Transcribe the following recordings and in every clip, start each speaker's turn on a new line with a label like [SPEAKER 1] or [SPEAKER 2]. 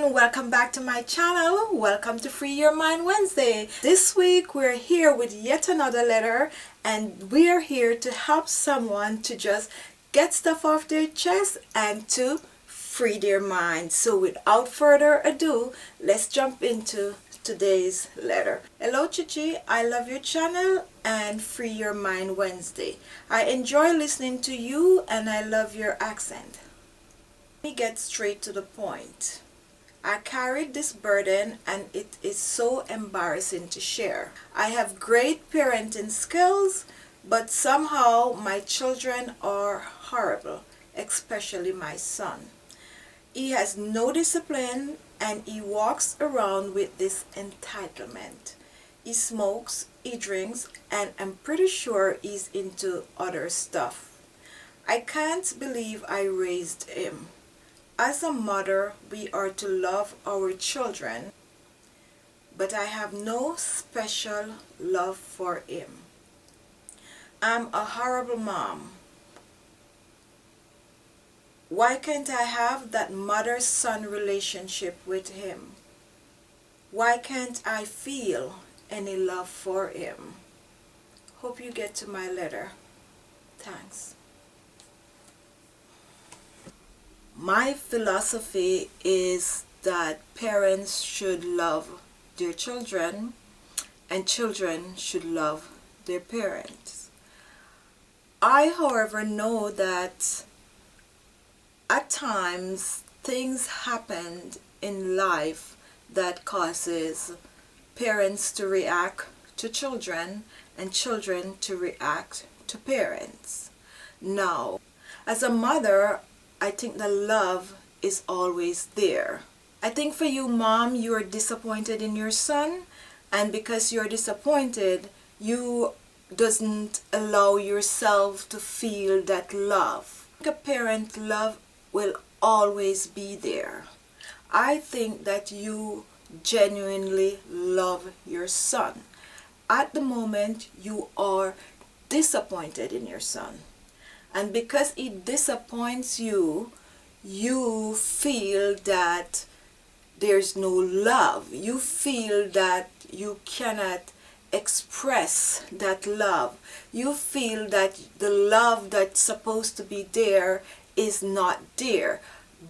[SPEAKER 1] everyone, welcome back to my channel. Welcome to Free Your Mind Wednesday. This week we're here with yet another letter, and we are here to help someone to just get stuff off their chest and to free their mind. So without further ado, let's jump into today's letter. Hello Khichi, I love your channel and Free Your Mind Wednesday. I enjoy listening to you and I love your accent. Let me get straight to the point. I carried this burden and it is so embarrassing to share. I have great parenting skills, but somehow my children are horrible, especially my son. He has no discipline and he walks around with this entitlement. He smokes, he drinks, and I'm pretty sure he's into other stuff. I can't believe I raised him. As a mother, we are to love our children, but I have no special love for him. I'm a horrible mom. Why can't I have that mother-son relationship with him? Why can't I feel any love for him? Hope you get to my letter. Thanks. My philosophy is that parents should love their children and children should love their parents. I, however, know that at times things happen in life that causes parents to react to children and children to react to parents. Now, as a mother, I think the love is always there. I think for you, mom, you are disappointed in your son, and because you're disappointed, you doesn't allow yourself to feel that love. A parent love will always be there. I think that you genuinely love your son. At the moment, you are disappointed in your son. And because he disappoints you, you feel that there's no love. You feel that you cannot express that love. You feel that the love that's supposed to be there is not there.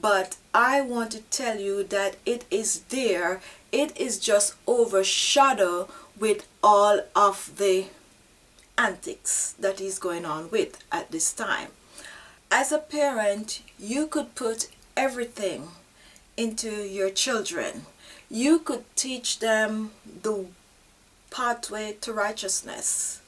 [SPEAKER 1] But I want to tell you that it is there. It is just overshadowed with all of the antics that is going on with at this time. As a parent, you could put everything into your children. You could teach them the pathway to righteousness.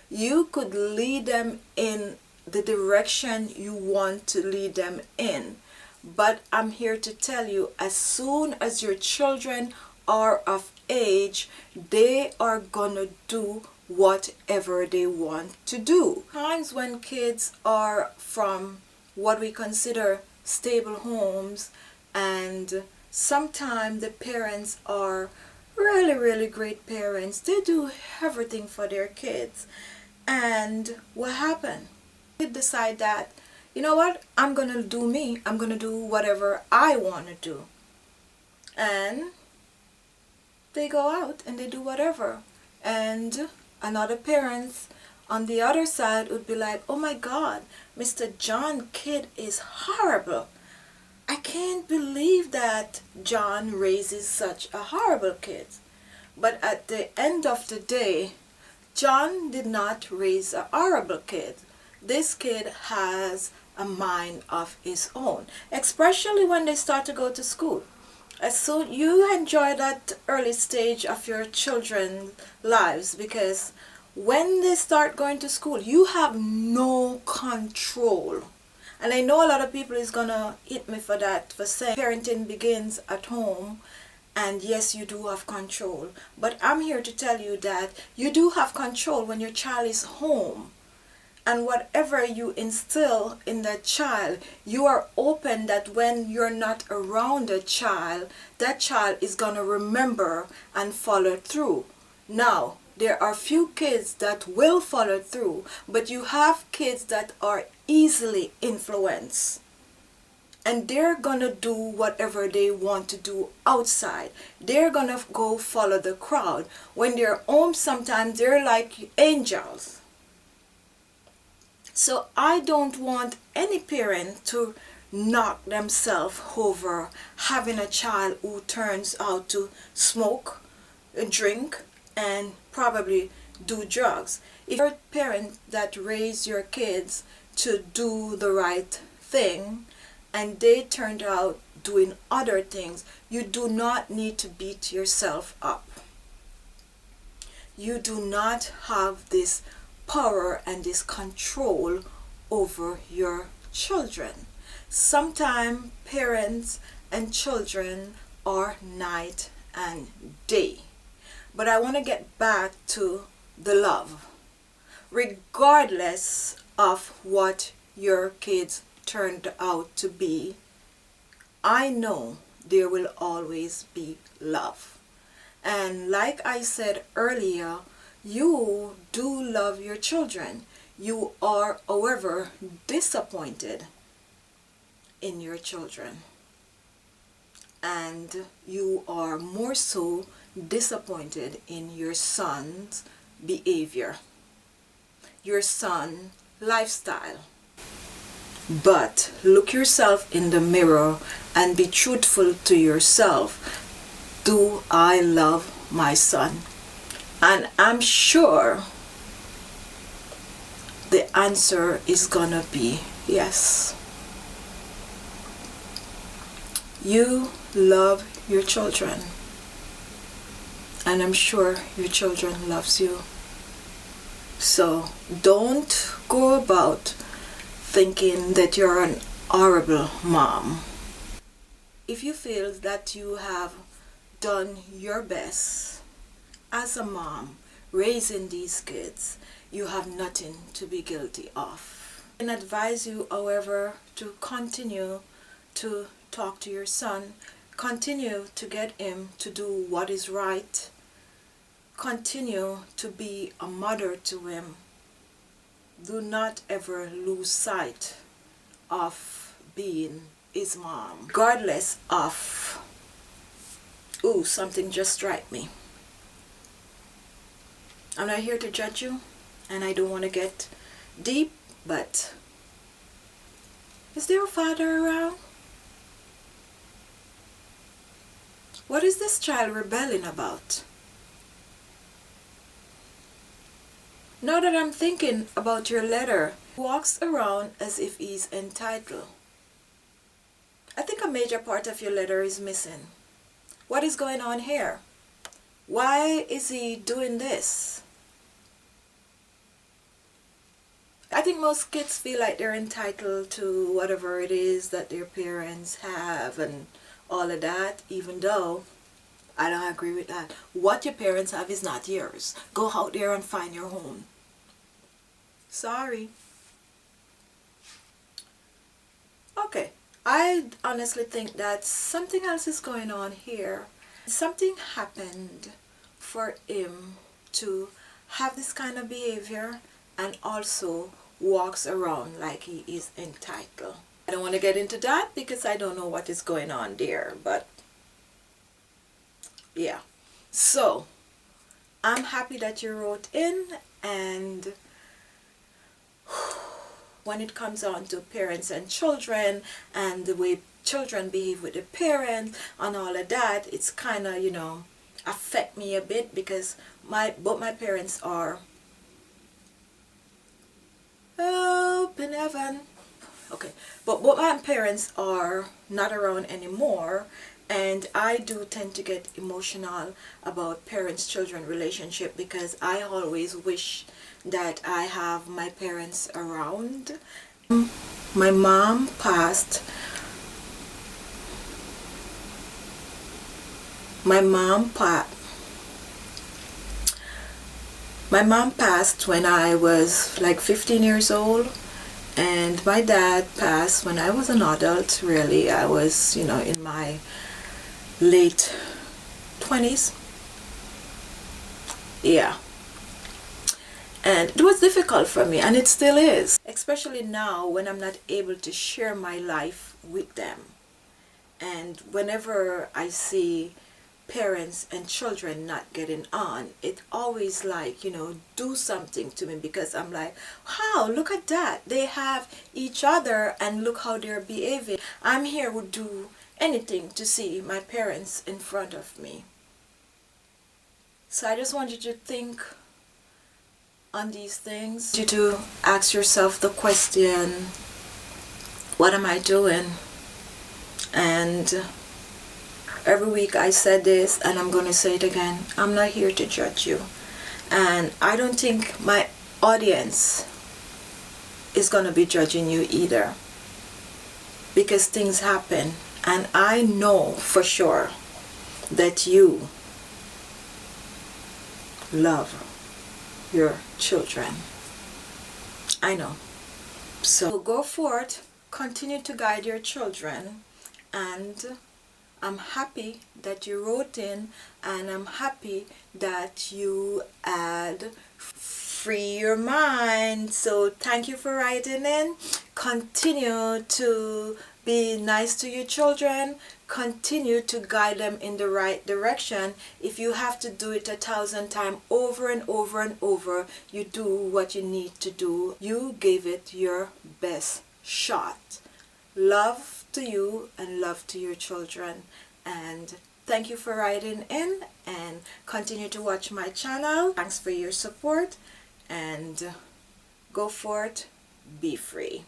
[SPEAKER 1] You could lead them in the direction you want to lead them in. But I'm here to tell you, as soon as your children are of age, they are gonna do whatever they want to do. Times when kids are from what we consider stable homes, and sometimes the parents are really great parents. They do everything for their kids. And what happened? They decide that, you know what, I'm gonna do me. I'm gonna do whatever I want to do. And they go out and they do whatever. And another parents on the other side would be like, oh my God, Mr. John kid is horrible. I can't believe that John raises such a horrible kid. But at the end of the day, John did not raise a horrible kid. This kid has a mind of his own, especially when they start to go to school. So you enjoy that early stage of your children's lives, because when they start going to school, you have no control. And I know a lot of people is gonna hit me for that, for saying parenting begins at home, and yes, you do have control. But I'm here to tell you that you do have control when your child is home. And whatever you instill in that child, you are open that when you're not around a child, that child is going to remember and follow through. Now, there are few kids that will follow through, but you have kids that are easily influenced. and they're gonna do whatever they want to do outside. They're gonna go follow the crowd. When they're home, sometimes they're like angels. So I don't want any parent to knock themselves over having a child who turns out to smoke, drink, and probably do drugs. If you're a parent that raised your kids to do the right thing and they turned out doing other things, you do not need to beat yourself up. You do not have this power and this control over your children. Sometimes parents and children are night and day. But I want to get back to the love. Regardless of what your kids turned out to be, I know there will always be love. And like I said earlier, you do love your children. You are, however, disappointed in your children. And you are more so disappointed in your son's behavior, your son's lifestyle. But look yourself in the mirror and be truthful to yourself. Do I love my son? And I'm sure the answer is gonna be yes. You love your children, and I'm sure your children loves you. So don't go about thinking that you're an horrible mom. If you feel that you have done your best as a mom raising these kids, you have nothing to be guilty of. I can advise you, however, to continue to talk to your son, continue to get him to do what is right, continue to be a mother to him. Do not ever lose sight of being his mom, regardless of, ooh, something just struck me. I'm not here to judge you, and I don't want to get deep, but is there a father around? What is this child rebelling about? Now that I'm thinking about your letter, he walks around as if he's entitled. I think a major part of your letter is missing. What is going on here? Why is he doing this? I think most kids feel like they're entitled to whatever it is that their parents have and all of that, even though I don't agree with that. What your parents have is not yours. Go out there and find your own. Sorry. Okay, I honestly think that something else is going on here. Something happened for him to have this kind of behavior and also walks around like he is entitled. I don't want to get into that because I don't know what is going on there, but yeah. So I'm happy that you wrote in, and when it comes on to parents and children and the way children behave with the parents and all of that, it's kind of, you know, affect me a bit because both my parents are up in heaven. Okay, but both my parents are not around anymore, and I do tend to get emotional about parents-children relationship because I always wish that I have my parents around. My mom passed. My mom passed when I was like 15 years old, and my dad passed when I was an adult. Really, I was, you know, in my late 20s. Yeah. And it was difficult for me, and it still is, especially now when I'm not able to share my life with them. And whenever I see parents and children not getting on, it always like, do something to me, because I'm like, wow, look at that, they have each other and look how they're behaving. I'm here, would do anything to see my parents in front of me. So I just want you to think on these things. You to ask yourself the question, what am I doing? And every week I said this, and I'm going to say it again. I'm not here to judge you. And I don't think my audience is going to be judging you either, because things happen. And I know for sure that you love your children. I know. So go forth, continue to guide your children, and I'm happy that you wrote in, and I'm happy that you had free your mind. So thank you for writing in. Continue to be nice to your children. Continue to guide them in the right direction. If you have to do it 1,000 times over and over and over, you do what you need to do. You gave it your best shot. Love to you and love to your children. And thank you for writing in, and continue to watch my channel. Thanks for your support, and go forth, be free.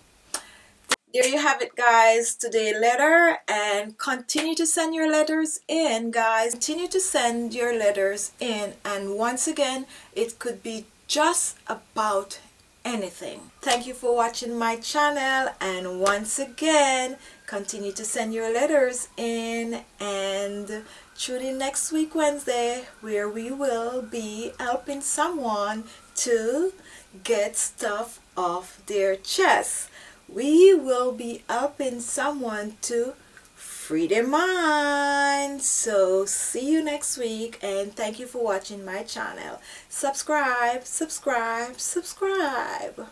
[SPEAKER 1] There you have it, guys, today's letter. And continue to send your letters in, guys. Continue to send your letters in. And once again, it could be just about anything. Thank you for watching my channel, and once again, continue to send your letters in, and tune in next week Wednesday, where we will be helping someone to get stuff off their chest. We will be helping someone to free their mind. So see you next week, and thank you for watching my channel. Subscribe, subscribe, subscribe.